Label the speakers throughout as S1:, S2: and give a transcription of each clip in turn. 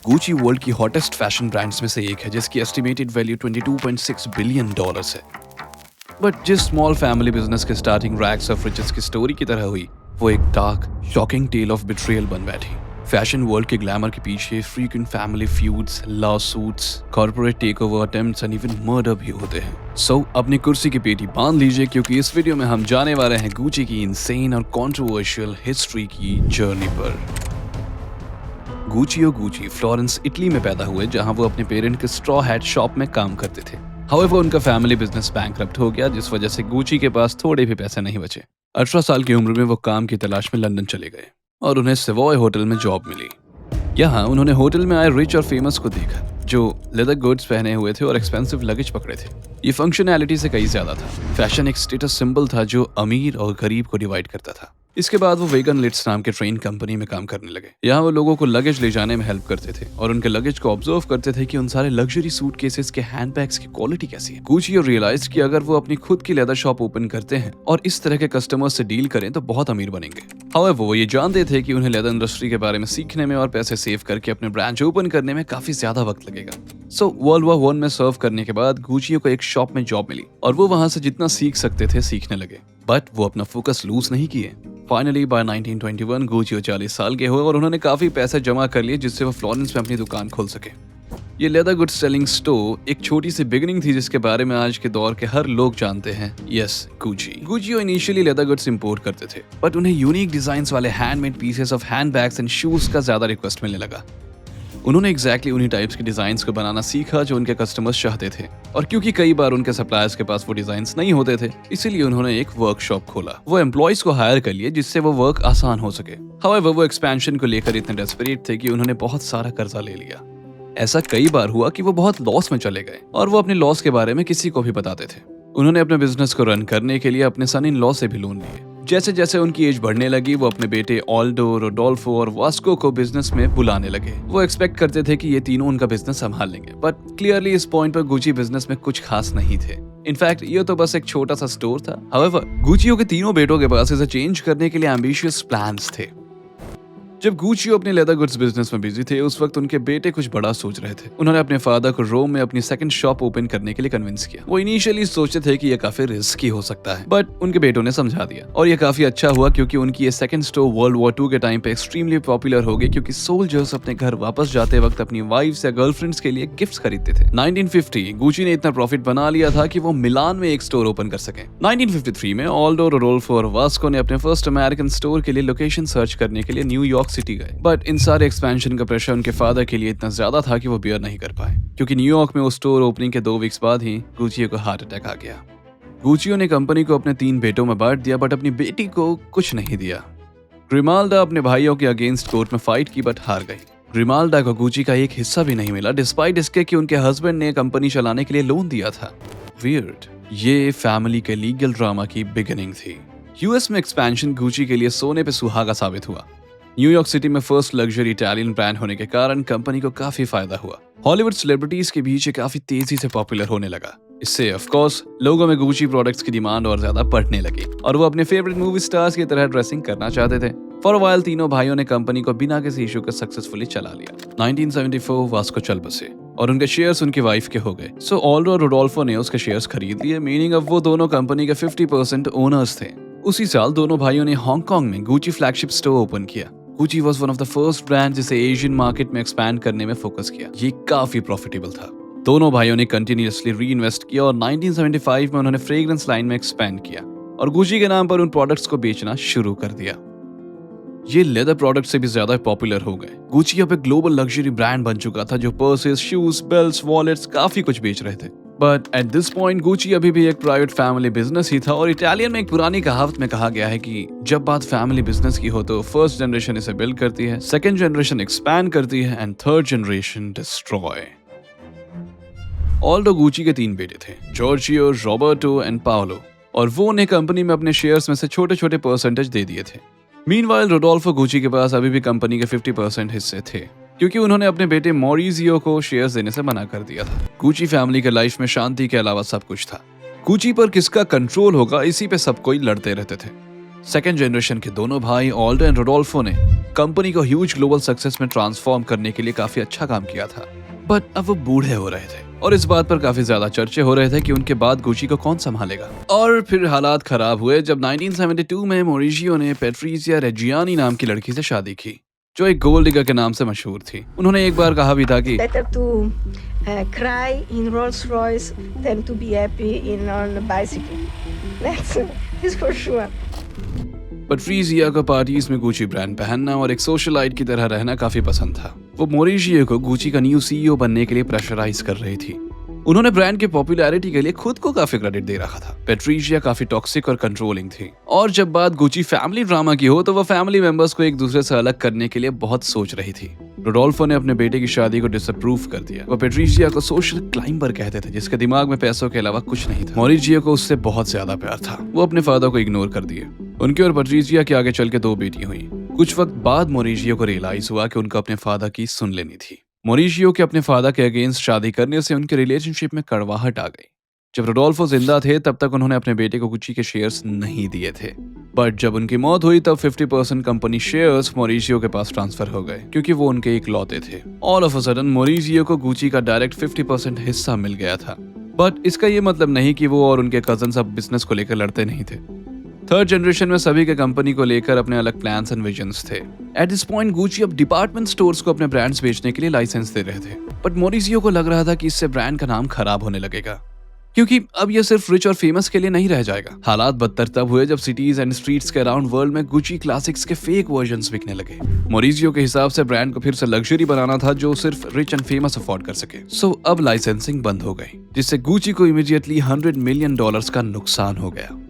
S1: Gucci world की hottest fashion brands में से एक है जिसकी एस्टिमेटेड वैल्यू $22.6 बिलियन है। बट जिस स्मॉल फैमिली बिजनेस के स्टार्टिंग रैग्स ऑफ रिचेस की स्टोरी की तरह हुई, वो एक dark, shocking tale of betrayal बन बैठी। फैशन वर्ल्ड के ग्लैमर के पीछे frequent family feuds, lawsuits, corporate takeover attempts and even murder भी होते हैं। सो अपनी कुर्सी की पेटी बांध लीजिए क्योंकि इस वीडियो में हम जाने वाले हैं गुची की इनसेन और कंट्रोवर्शियल हिस्ट्री की जर्नी पर। गुची फ्लोरेंस, इटली में पैदा हुए जहां वो अपने पेरेंट के स्ट्रॉ हैट शॉप में काम करते थे। हाउएवर उनका फैमिली बिजनेस बैंकरप्ट हो गया जिस वजह से गुची के पास थोड़े भी पैसे नहीं बचे। 18 साल की उम्र में वो काम की तलाश में लंदन चले गए और उन्हें सेवॉय होटल में जॉब मिली। यहाँ उन्होंने होटल में आए रिच और फेमस को देखा जो लेदर गुड्स पहने हुए थे और एक्सपेंसिव लगेज पकड़े थे। ये फंक्शनैलिटी से कहीं ज्यादा था। फैशन एक स्टेटस सिंबल था जो अमीर और गरीब को डिवाइड करता था। इसके बाद वो वेगन लिट्स नाम के ट्रेन कंपनी में काम करने लगे। यहाँ वो लोगों को लगेज ले जाने में हेल्प करते थे और उनके लगेज को ऑब्जर्व करते थे कि उन सारे लग्जरी सूटकेसेस के हैंडबैग्स की क्वालिटी कैसी है। गुची रियलाइज कि अगर वो अपनी खुद की लेदर शॉप ओपन करते हैं और इस तरह के कस्टमर्स से डील करें तो बहुत अमीर बनेंगे। हाउएवर वो ये जानते थे कि उन्हें लेदर इंडस्ट्री के बारे में सीखने में और पैसे सेव करके अपने ब्रांच ओपन करने में काफी ज्यादा वक्त लगेगा। सो वर्ल्ड वॉर 1 में सर्व करने के बाद गुची को एक शॉप में जॉब मिली और वो वहां से जितना सीख सकते थे सीखने लगे, बट वो अपना फोकस लूज नहीं किए। फाइनली बाय 1921 गुची 40 साल के हुए और उन्होंने काफी पैसे जमा कर लिए जिससे वो फ्लोरेंस में अपनी दुकान खोल सके। ये लेदर गुड्स सेलिंग स्टोर एक छोटी सी बिगिनिंग थी जिसके बारे में आज के दौर के हर लोग जानते हैं। Yes, Gucci initially leather goods import करते थे, बट उन्हें यूनिक डिजाइन्स वाले handmade pieces of handbags and shoes का ज्यादा रिक्वेस्ट मिलने लगा। उन्होंने एग्जैक्टली उन्हीं टाइप्स के डिजाइन्स को बनाना सीखा जो उनके कस्टमर्स चाहते थे, और क्योंकि कई बार उनके सप्लायर्स के पास वो डिजाइन्स नहीं होते थे, इसीलिए उन्होंने एक वर्कशॉप खोला। वो एम्प्लॉयज को हायर कर लिए जिससे वो वर्क आसान हो सके। हाउएवर वो एक्सपेंशन को लेकर इतने डेस्परेट थे कि उन्होंने बहुत सारा कर्जा ले लिया। ऐसा कई बार हुआ कि वो बहुत लॉस में चले गए और वो अपने लॉस के बारे में किसी को भी बताते थे। उन्होंने अपने बिजनेस को रन करने के लिए अपने सन इन लॉ से भी लोन लिए। जैसे जैसे उनकी एज बढ़ने लगी वो अपने बेटे ऑल्डो, रोडोल्फो और वास्को को बिजनेस में बुलाने लगे। वो एक्सपेक्ट करते थे कि ये तीनों उनका बिजनेस संभाल लेंगे, बट क्लियरली इस पॉइंट पर गुची बिजनेस में कुछ खास नहीं थे। इनफैक्ट ये तो बस एक छोटा सा स्टोर था। हाउएवर गुची के तीनों बेटों के पास इसे चेंज करने के लिए एम्बिशियस प्लान्स थे। जब गुची अपने लेदर गुड्स बिजनेस में बिजी थे उस वक्त उनके बेटे कुछ बड़ा सोच रहे थे। उन्होंने अपने फादर को रोम में अपनी सेकंड शॉप ओपन करने के लिए कन्विंस किया। वो इनिशियली सोचते थे कि यह काफी रिस्की हो सकता है, बट उनके बेटों ने समझा दिया और ये काफी अच्छा हुआ क्योंकि उनकी ये सेकंड स्टोर वर्ल्ड वॉर 2 के टाइम पे एक्सट्रीमली पॉपुलर हो गई क्योंकि सोल्जर्स अपने घर वापस जाते वक्त अपनी वाइफ्स या गर्लफ्रेंड्स के लिए गिफ्ट्स खरीदते थे। 1950 गुची ने इतना प्रॉफिट बना लिया था कि वो मिलान में एक स्टोर ओपन कर सके। 1953 में ऑल्डो, रोडोल्फो और वास्को ने अपने फर्स्ट अमेरिकन स्टोर के लिए लोकेशन सर्च करने के लिए न्यूयॉर्क सिटी गए, बट इन सारे एक्सपेंशन का प्रेशर उनके फादर के लिए इतना ज्यादा था कि वो बियर नहीं कर पाए क्योंकि न्यूयॉर्क में वो स्टोर ओपनिंग के 2 वीक्स बाद ही गुची को हार्ट अटैक आ गया। गुची ने कंपनी को अपने 3 बेटों में बांट दिया बट अपनी बेटी को कुछ नहीं दिया। ग्रिमाल्डा अपने भाइयों के अगेंस्ट कोर्ट में फाइट की बट हार गई। ग्रिमाल्डा को गुची का एक हिस्सा भी नहीं मिला डिस्पाइट इसके कि उनके हस्बैंड ने कंपनी चलाने के लिए लोन दिया था। वियर्ड, ये फैमिली के लीगल ड्रामा की बिगिनिंग थी। यूएस में एक्सपेंशन गुची के लिए सोने पे सुहागा साबित हुआ। न्यूयॉर्क सिटी में फर्स्ट लग्जरी इटालियन ब्रांड होने के कारण कंपनी को काफी फायदा हुआ। हॉलीवुड सेलिब्रिटीज के बीच काफी तेजी से पॉपुलर होने लगा। इससे ऑफ कोर्स लोगों में गुची प्रोडक्ट्स की डिमांड और ज्यादा बढ़ने लगी और वो अपने फेवरेट मूवी स्टार्स की तरह ड्रेसिंग करना चाहते थे। फॉर अ व्हाइल तीनों भाइयों ने कंपनी को बिना किसी इशू के सक्सेसफुली चला लिया। 1974 वास्को चल बसे और उनके शेयर्स उनकी वाइफ के हो गए। सो ऑल्डो और रोडोल्फो ने उसके शेयर्स खरीद लिए, मीनिंग अब वो दोनों कंपनी के 50% ओनर्स थे। उसी साल दोनों भाइयों ने हांगकांग में गुची फ्लैगशिप स्टोर ओपन किया। Gucci was one of the first brands जिसे एशियन मार्केट में एक्सपैंड करने में फोकस किया। ये काफी प्रॉफिटेबल था। दोनों भाइयों ने कंटिन्यूअसली री इन्वेस्ट किया और 1975 में उन्होंने फ्रेग्रेंस लाइन में एक्सपैंड किया और गुची के नाम पर उन प्रोडक्ट्स को बेचना शुरू कर दिया। ये लेदर प्रोडक्ट से भी ज्यादा पॉपुलर हो गए। गुची अब एक ग्लोबल लग्जरी ब्रांड बन चुका था जो पर्सेस, शूज, बेल्ट्स, वॉलेट्स काफी कुछ बेच रहे थे। But at this point Gucci अभी भी एक प्राइवेट फैमिली बिजनेस ही था और इटालियन में एक पुरानी कहावत में कहा गया है कि जब बात फैमिली बिजनेस की हो तो फर्स्ट जनरेशन इसे बिल्ड करती है, सेकंड जनरेशन एक्सपैंड करती है and third generation destroy. ऑल्डो Gucci के 3 बेटे थे, जॉर्जियो, रॉबर्टो एंड पाओलो, और वो उन्हें कंपनी में अपने शेयर्स में से छोटे छोटे परसेंटेज दे दिए थे। मीनवाइल रोडोल्फो गुची के पास अभी भी कंपनी के 50% हिस्से थे क्योंकि उन्होंने अपने बेटे मॉरिजियो को शेयर्स देने से मना कर दिया था। गुची फैमिली के लाइफ में शांति के अलावा सब कुछ था। गुची पर किसका कंट्रोल होगा इसी पे सब कोई लड़ते रहते थे। सेकेंड जनरेशन के दोनों भाई ऑल्डो एंड रोडोल्फो ने कंपनी को ह्यूज ग्लोबल सक्सेस में ट्रांसफॉर्म करने के लिए काफी अच्छा काम किया था, बट अब वो बूढ़े हो रहे थे और इस बात पर काफी ज्यादा चर्चे हो रहे थे कि उनके बाद गुची को कौन संभालेगा। और फिर हालात खराब हुए जब 1972 में मॉरिशियो ने पैट्रिसिया रेजियानी नाम की लड़की से शादी की, जो एक गोल्ड डिगर के नाम से मशहूर थी। उन्होंने एक बार कहा भी था कि
S2: Better to cry in Rolls Royce than to be happy in on a bicycle. That's for sure.
S1: Patricia को पार्टीज में गुची ब्रांड पहनना और एक सोशलाइट की तरह रहना काफी पसंद था। वो मॉरिशियो को गुची का न्यू सीईओ बनने के लिए प्रेशराइज कर रही थी। उन्होंने ब्रांड की पॉपुलैरिटी के लिए खुद को काफी क्रेडिट दे रखा था। पैट्रिसिया काफी टॉक्सिक और कंट्रोलिंग थी और जब बात गुची फैमिली ड्रामा की हो तो वो फैमिली मेंबर्स को एक दूसरे से अलग करने के लिए बहुत सोच रही थी। रोडोल्फो ने अपने बेटे की शादी को डिसअप्रूव कर दिया। वो पैट्रिसिया को सोशल क्लाइंबर कहते थे, जिसके दिमाग में पैसों के अलावा कुछ नहीं था। मॉरिशियो को उससे बहुत ज्यादा प्यार था। वो अपने फादर को इग्नोर कर दिए। उनके और पैट्रिसिया के आगे चल के 2 बेटियां हुई। कुछ वक्त बाद मॉरिशियो को रियलाइज हुआ कि उनको अपने फादर की सुन लेनी थी। मॉरिशियो के अपने फादर के अगेंस्ट शादी करने से उनके रिलेशनशिप में कड़वाहट आ गई। जब रोडोल्फो जिंदा थे तब तक उन्होंने अपने बेटे को गुची के शेयर्स नहीं दिए थे, बट जब उनकी मौत हुई तब 50% कंपनी शेयर्स मॉरिशियो के पास ट्रांसफर हो गए, क्योंकि वो उनके इकलौते थे। ऑल ऑफ अ सडन मॉरिशियो को गुची का डायरेक्ट 50% हिस्सा मिल गया था, बट इसका ये मतलब नहीं कि वो और उनके कजन्स अब बिजनेस को लेकर लड़ते नहीं थे। थर्ड जनरेशन में सभी के कंपनी को लेकर अपने अलग प्लान्स एंड विजन्स थे। एट दिस पॉइंट गुची अब डिपार्टमेंट स्टोर्स को अपने ब्रांड्स बेचने के लिए लाइसेंस दे रहे थे, बट मॉरिशियो को लग रहा था कि इससे ब्रांड का नाम खराब होने लगेगा, क्योंकि अब ये सिर्फ रिच और फेमस के लिए नहीं रह जाएगा। हालात बदतर तब हुए जब सिटीज एंड स्ट्रीट्स के अराउंड वर्ल्ड में गुची क्लासिक्स के फेक वर्जन्स बिकने लगे। मॉरिशियो के हिसाब से ब्रांड को फिर से लग्जरी बनाना था जो सिर्फ रिच एंड फेमस अफोर्ड कर सके। सो अब लाइसेंसिंग बंद हो गई, जिससे गुची को इमीडिएटली $100 मिलियन का नुकसान हो गया।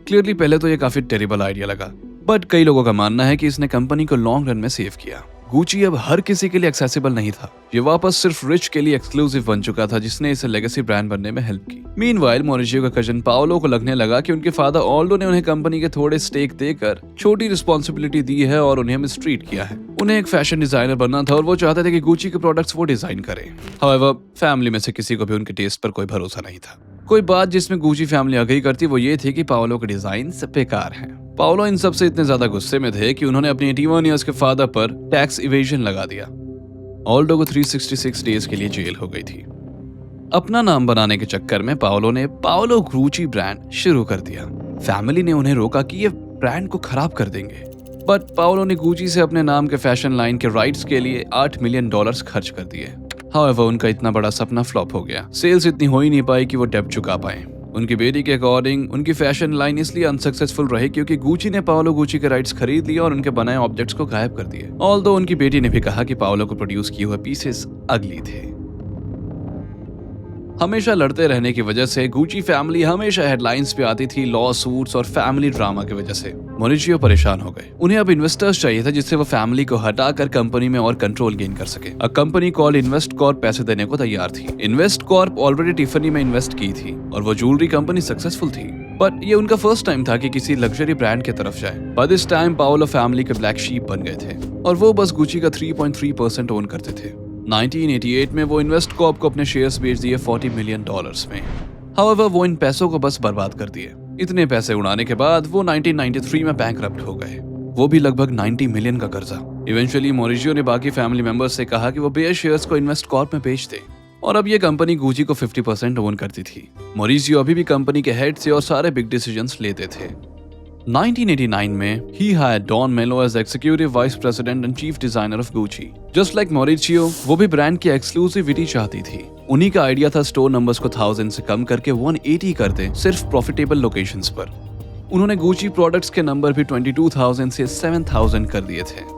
S1: क्लियरली पहले तो ये काफी टेरिबल आइडिया लगा, बट कई लोगों का मानना है कि इसने कंपनी को लॉन्ग रन में सेव किया। गुची अब हर किसी के लिए एक्सेसिबल नहीं था। ये वापस सिर्फ रिच के लिए एक्सक्लूसिव बन चुका था, जिसने इसे लेगेसी ब्रांड बनने में हेल्प की। मीनवाइल मॉरिशियो का कजन पाओलो को लगने लगा कि उनके फादर ऑल्डो ने उन्हें कंपनी के थोड़े स्टेक देकर छोटी रिस्पॉन्सिबिलिटी दी है और उन्हें मिसट्रीट किया है। उन्हें एक फैशन डिजाइनर बनना था और वो चाहते थे कि गुची के प्रोडक्ट्स वो डिजाइन करें। हाउएवर फैमिली में से किसी को भी उनके टेस्ट पर कोई भरोसा नहीं था। कोई बात जिसमें गुची फैमिली अग्री करती वो ये थी कि पाओलो के डिजाइन बेकार हैं। पाओलो इन सब से इतने ज्यादा गुस्से में थे कि उन्होंने अपने 81 ईयर्स के फादर पर टैक्स इवेजन लगा दिया। ऑल्डो को 366 डेज के लिए जेल हो गई थी। अपना नाम बनाने के चक्कर में पाओलो ने पाओलो गुची ब्रांड शुरू कर दिया। फैमिली ने उन्हें रोका कि ये ब्रांड को खराब कर देंगे, बट पाओलो ने गुची से अपने नाम के फैशन लाइन के राइट्स के लिए $8 मिलियन खर्च कर दिए। हाउएवर उनका इतना बड़ा सपना फ्लॉप हो गया। सेल्स इतनी हो ही नहीं पाई कि वो डेब्ट चुका पाए। उनकी बेटी के अकॉर्डिंग उनकी फैशन लाइन इसलिए अनसक्सेसफुल रही क्योंकि गुची ने पाओलो गुची के राइट्स खरीद लिए और उनके बनाए ऑब्जेक्ट्स को गायब कर दिए। ऑल्दो उनकी बेटी ने भी कहा कि पाओलो को प्रोड्यूस किए हुए पीसेस अगली थे। हमेशा लड़ते रहने की वजह से गुची फैमिली हमेशा हेडलाइंस पे आती थी लॉ सूट्स और फैमिली ड्रामा की वजह से। मॉरिशियो परेशान हो गए। उन्हें अब इन्वेस्टर्स चाहिए था जिससे वो फैमिली को हटाकर कंपनी में और कंट्रोल गेन कर सके। A company call invest Corp पैसे देने को तैयार थी। इन्वेस्ट कॉर्प ऑलरेडी टिफनी में इन्वेस्ट की थी और वो ज्वेलरी कंपनी सक्सेसफुल थी, बट ये उनका फर्स्ट टाइम था कि किसी लग्जरी ब्रांड की तरफ जाए। By this time Paolo family के ब्लैक शीप बन गए थे और वो बस गुची का 3.3% ओन करते थे। 1988 में वो इन्वेस्ट कॉर्प को अपने शेयर्स बेच दिए $40 मिलियन में। हाउएवर वो इन पैसों को बस बर्बाद कर दिए। इतने पैसे उड़ाने के बाद वो 1993 में बैंकरप्ट हो गए, वो भी लगभग 90 मिलियन का कर्जा। इवेंचुअली मॉरिशियो ने बाकी फैमिली मेंबर्स से कहा कि वो बेयर शेयर्स को इन्वेस्ट कॉर्प में बेच दे और अब ये कंपनी गुची को 50% ओन करती थी। मॉरिशियो अभी भी कंपनी के हेड से और सारे बिग डिसीजंस लेते थे। 1989 में he hired Don Melo as executive vice president and chief designer of Gucci. Just like Maurizio, वो भी ब्रांड की एक्सक्लूसिविटी चाहती थी। उन्हीं का आइडिया था स्टोर नंबर्स को 1000 से कम करके 180 कर दें, सिर्फ प्रॉफिटेबल लोकेशंस पर। उन्होंने Gucci प्रोडक्ट्स के नंबर भी 22,000 से 7,000 कर दिए थे।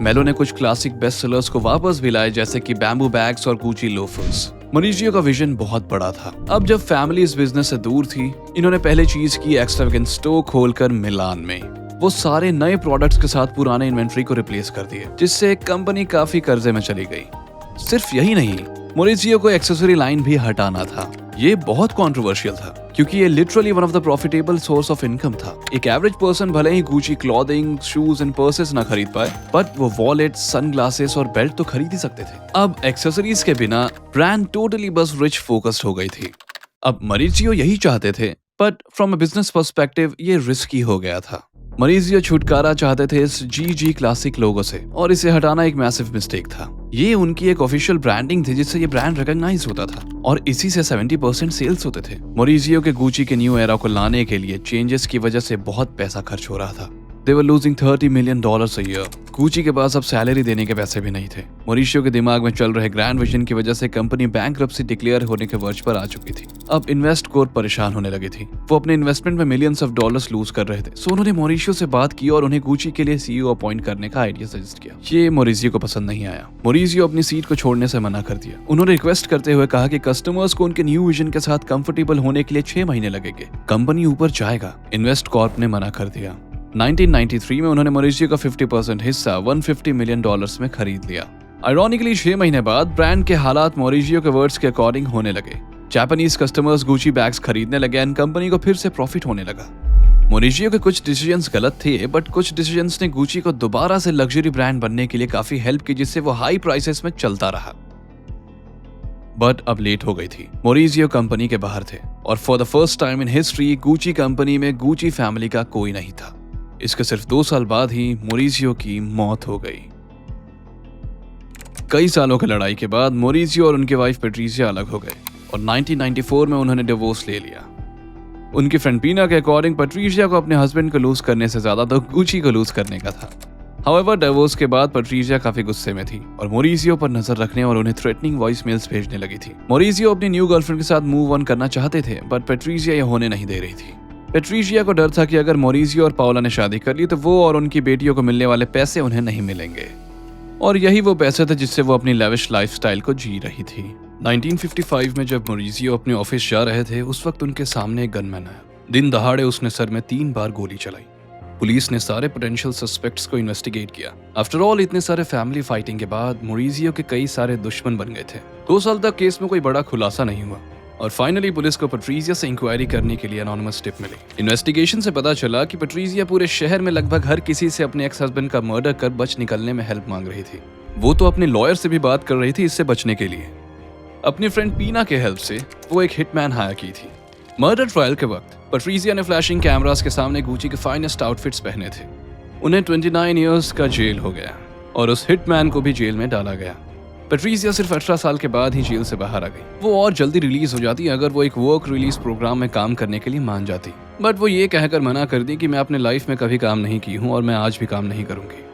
S1: मेलो ने कुछ क्लासिक बेस्ट सेलर्स को वापस भी लाए, जैसे कि बैम्बू बैग्स और Gucci लोफर्स। मॉरिशियो का विजन बहुत बड़ा था। अब जब फैमिली इस बिजनेस से दूर थी, इन्होंने पहले चीज की एक्स्ट्रावेगेंट स्टोर खोलकर मिलान में वो सारे नए प्रोडक्ट्स के साथ पुराने इन्वेंट्री को रिप्लेस कर दिए, जिससे कंपनी काफी कर्जे में चली गई। सिर्फ यही नहीं, मॉरिशियो को एक्सेसरी लाइन भी हटाना था। ये बहुत कंट्रोवर्शियल था क्योंकि ये literally one of the profitable source of income था। एक एवरेज पर्सन भले ही Gucci clothing, shoes and purses ना खरीद पाए, बट वो वॉलेट, सनग्लासेस और बेल्ट तो खरीद ही सकते थे। अब एक्सेसरीज के बिना ब्रांड टोटली बस रिच फोकस्ड हो गई थी। अब मॉरिशियो यही चाहते थे, but from a business perspective ये रिस्की हो गया था। मॉरिजियो छुटकारा चाहते थे इस जी क्लासिक लोगो से और इसे हटाना एक मैसिव मिस्टेक था। ये उनकी एक ऑफिशियल ब्रांडिंग थी जिससे ये ब्रांड रिकॉग्नाइज होता था और इसी से 70% सेल्स होते थे। मॉरिजियो के गुची के न्यू एरा को लाने के लिए चेंजेस की वजह से बहुत पैसा खर्च हो रहा था। They were losing $30 million a year. Gucci के पास अब सैलरी देने के पैसे भी नहीं थे। मॉरिशियो के दिमाग में चल रहे ग्रैंड विजन की वजह से कंपनी बैंकरप्सी डिक्लेयर होने के वर्ज पर आ चुकी थी। अब इन्वेस्ट कोर परेशान होने लगी थी। वो अपने इन्वेस्टमेंट में मिलियंस ऑफ डॉलर्स लूज कर रहे थे। सो उन्होंने मॉरिशियो से बात की और उन्हें गुची के लिए सीईओ अपॉइंट करने का आइडिया सजेस्ट किया। ये मॉरिजियो को पसंद नहीं आया। मॉरिजियो अपनी सीट को छोड़ने से मना कर दिया। उन्होंने रिक्वेस्ट करते हुए कहा कि कस्टमर्स को उनके न्यू विजन के साथ कंफर्टेबल होने के लिए 6 महीने लगेंगे। कंपनी ऊपर जाएगा। इन्वेस्ट कॉर्प ने मना कर दिया। 1993 में उन्होंने मॉरिजियो का 50% हिस्सा $150 मिलियन में खरीद लिया। आयरॉनिकली 6 महीने बाद ब्रांड के हालात मॉरिजियो के वर्ड्स के अकॉर्डिंग होने लगे। जापानीज कस्टमर्स गुची बैग्स खरीदने लगे एंड कंपनी को फिर से प्रॉफिट होने लगा। मॉरिजियो के कुछ डिसीजंस गलत थे बट कुछ डिसीजंस ने गुची को दोबारा से लग्जरी ब्रांड बनने के लिए काफी हेल्प की जिससे वो हाई प्राइसेस में चलता रहा। बट अब लेट हो गई थी। मॉरिजियो कंपनी के बाहर थे और for the first time in history Gucci company में गुची फैमिली का कोई नहीं था। इसके सिर्फ 2 साल बाद ही मॉरिजियो की मौत हो गई। कई सालों की लड़ाई के बाद मॉरिजियो और उनकी वाइफ पैट्रिशिया अलग हो गए और 1994 में उन्होंने डिवोर्स ले लिया। उनकी फ्रेंड पीना के अकॉर्डिंग पैट्रिशिया को अपने हस्बैंड को लूज करने से ज्यादा तो गुची को लूज करने का था। हाउएवर डिवोर्स के बाद पैट्रिशिया काफी गुस्से में थी और मॉरिजियो पर नजर रखने और उन्हें थ्रेटनिंग वॉइस मेल्स भेजने लगी थी। मॉरिजियो अपनी न्यू गर्लफ्रेंड के साथ मूव ऑन करना चाहते थे बट पैट्रिशिया यह होने नहीं दे रही थी। पैट्रिशिया को डर था कि अगर मॉरिजियो और पाओला ने शादी कर ली तो वो और उनकी बेटियों को मिलने वाले पैसे उन्हें नहीं मिलेंगे और यही वो पैसे थे जिससे वो अपनी लेविश लाइफस्टाइल को जी रही थी। 1955 में जब मॉरिजियो अपने ऑफिस जा रहे थे उस वक्त उनके सामने एक गनमैन आया। दिन दहाड़े उसने सर में 3 बार गोली चलाई। पुलिस ने सारे पोटेंशियल सस्पेक्ट्स को इन्वेस्टिगेट किया। आफ्टर ऑल इतने सारे फैमिली फाइटिंग के बाद मॉरिजियो के कई सारे दुश्मन बन गए थे। 2 साल तक केस में कोई बड़ा खुलासा नहीं हुआ और फाइनली पुलिस को पैट्रिशिया से इंक्वायरी करने के लिए एनोनिमस टिप मिली। इन्वेस्टिगेशन से पता चला कि पैट्रिशिया पूरे शहर में लगभग हर किसी से अपने एक्स हस्बैंड का मर्डर कर बच निकलने में हेल्प मांग रही थी। वो तो अपने लॉयर से भी बात कर रही थी इससे बचने के लिए। अपनी फ्रेंड पीना के हेल्प से वो एक हिटमैन हायर की थी। मर्डर ट्रायल के वक्त पैट्रिशिया ने फ्लैशिंग कैमरास के सामने गुची के फाइनेस्ट आउटफिट्स पहने थे। उन्हें 29 इयर्स का जेल हो गया और उस हिटमैन को भी जेल में डाला गया। पैट्रिशिया सिर्फ 18 साल के बाद ही जेल से बाहर आ गई। वो और जल्दी रिलीज हो जाती अगर वो एक वर्क रिलीज प्रोग्राम में काम करने के लिए मान जाती, बट वो ये कहकर मना कर दी कि मैं अपने लाइफ में कभी काम नहीं की हूँ और मैं आज भी काम नहीं करूंगी।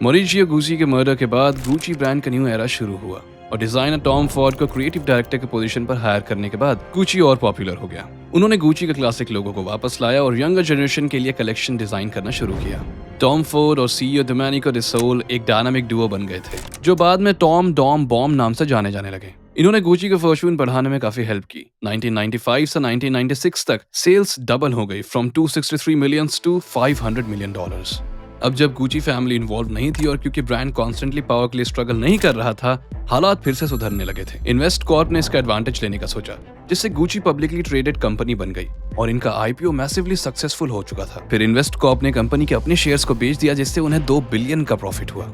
S1: मॉरिजियो गुची के मर्डर के बाद गुची ब्रांड का न्यू एरा शुरू हुआ और डिजाइनर टॉम फॉर्ड को क्रिएटिव डायरेक्टर के पोजीशन पर हायर करने के बाद गुची और पॉपुलर हो गया। उन्होंने गुची के क्लासिक लोगो को वापस लाया और यंगर जनरेशन के लिए कलेक्शन डिजाइन करना शुरू किया। टॉम फोर्ड और सीईओ डोमेनिको डी सोल एक डायनामिक डुओ बन गए थे जो बाद में टॉम डॉम बॉम नाम से जाने लगे। इन्होंने गुची के फॉर्च्यून बढ़ाने में काफी हेल्प की। 1995 से 1996 तक सेल्स डबल हो गई फ्रॉम $263 मिलियन टू $500 मिलियन। अब जब गुची फैमिली इन्वॉल्व नहीं थी और क्योंकि ब्रांड कॉन्स्टेंटली पावर के लिए स्ट्रगल नहीं कर रहा था, हालात फिर से सुधरने लगे थे। इन्वेस्ट कॉर्प ने इसका एडवांटेज लेने का सोचा जिससे गुची पब्लिकली ट्रेडेड कंपनी बन गई और इनका आईपीओ मैसिवली सक्सेसफुल हो चुका था। फिर इन्वेस्ट कॉर्प ने कंपनी के अपने शेयर्स को बेच दिया जिससे उन्हें $2 बिलियन का प्रॉफिट हुआ।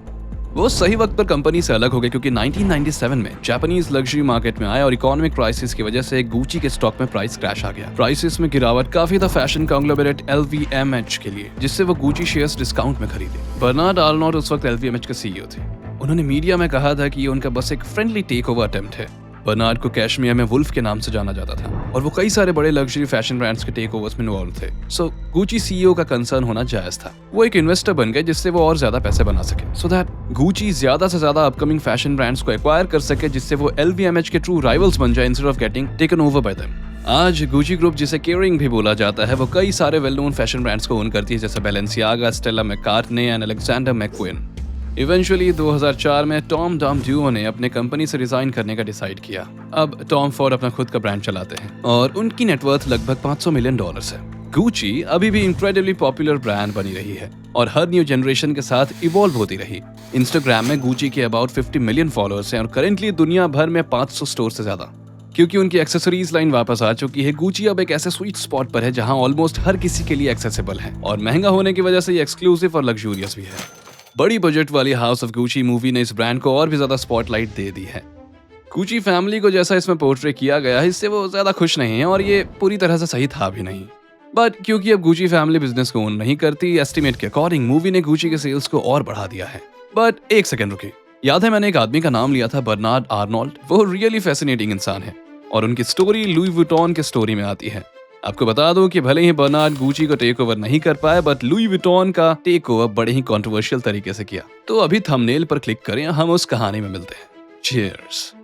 S1: वो सही वक्त पर कंपनी से अलग हो गए क्योंकि 1997 में जापानीज लग्जरी मार्केट में आया और इकोनॉमिक क्राइसिस की वजह से गुची के स्टॉक में प्राइस क्रैश आ गया। प्राइसेस में गिरावट काफी था फैशन कॉन्ग्लोमरेट LVMH के लिए, जिससे वो गुची शेयर्स डिस्काउंट में खरीदे। बर्नार्ड आर्नोल्ट उस वक्त LVMH के सीईओ थे। उन्होंने मीडिया में कहा था कि ये उनका बस एक फ्रेंडली टेक ओवर अटेम्प्ट है। बर्नार्ड को कैशमियर में वुल्फ के नाम से जाना जाता था और वो कई सारे बड़े लग्जरी फैशन ब्रांड्स के टेक ओवर्स में इन्वॉल्व थे। सो गुची सीईओ का कंसर्न होना जायज था। वो एक इन्वेस्टर बन गए जिससे वो और ज्यादा पैसे बना सके सो दैट गुची ज्यादा से ज्यादा अपकमिंग फैशन ब्रांड्स को एक्वायर कर सके जिससे वो LVMH के ट्रू राइवल्स बन जाए instead of getting taken over by them. आज गुची ग्रुप जिसे केयरिंग भी बोला जाता है वो कई सारे वेल नोन फैशन ब्रांड्स को ओन करती है जैसे Balenciaga, Stella McCartney and Alexander McQueen. Eventually 2004 में टॉम डॉम ड्यूओ ने अपने कंपनी से रिजाइन करने का डिसाइड किया। अब टॉम फॉर्ड अपना खुद का ब्रांड चलाते हैं और उनकी नेटवर्थ लगभग $500 मिलियन है। गुची अभी भी इंक्रेडिबली पॉपुलर ब्रांड बनी रही है और हर न्यू जनरेशन के साथ इवॉल्व होती रही। इंस्टाग्राम में गुची के अबाउट 50 मिलियन फॉलोअर्स हैं और करेंटली दुनिया भर में 500 स्टोर से ज्यादा। क्योंकि उनकी एक्सेसरीज लाइन वापस आ चुकी है, गुची अब एक ऐसे स्वीट स्पॉट पर है जहां ऑलमोस्ट हर किसी के लिए एक्सेसिबल है और महंगा होने की वजह से ये एक्सक्लूसिव और लग्जूरियस भी है। बड़ी बजट वाली हाउस ऑफ गुची मूवी ने इस ब्रांड को और भी ज्यादा स्पॉटलाइट दे दी है। गुची फैमिली को जैसा इसमें पोर्ट्रे किया गया है इससे वो ज्यादा खुश नहीं है और ये पूरी तरह से सही था भी नहीं। बट क्योंकि अब गुची फैमिली बिजनेस को ओन नहीं करती, एस्टिमेट के अकॉर्डिंग मूवी ने गुची के सेल्स को और बढ़ा दिया है। बट एक सेकंड रुकिए, याद है मैंने एक आदमी का नाम लिया था, बर्नार्ड आर्नोल्ड। वो रियली फैसिनेटिंग इंसान है और उनकी स्टोरी लुई वुइटन के स्टोरी में आती है। आपको बता दो कि भले ही बर्नार्ड गुची को टेक ओवर नहीं कर पाए, बट लुई वुइटन का टेक ओवर बड़े ही कंट्रोवर्शियल तरीके से किया। तो अभी थंबनेल पर क्लिक करें, हम उस कहानी में मिलते हैं। चीयर्स।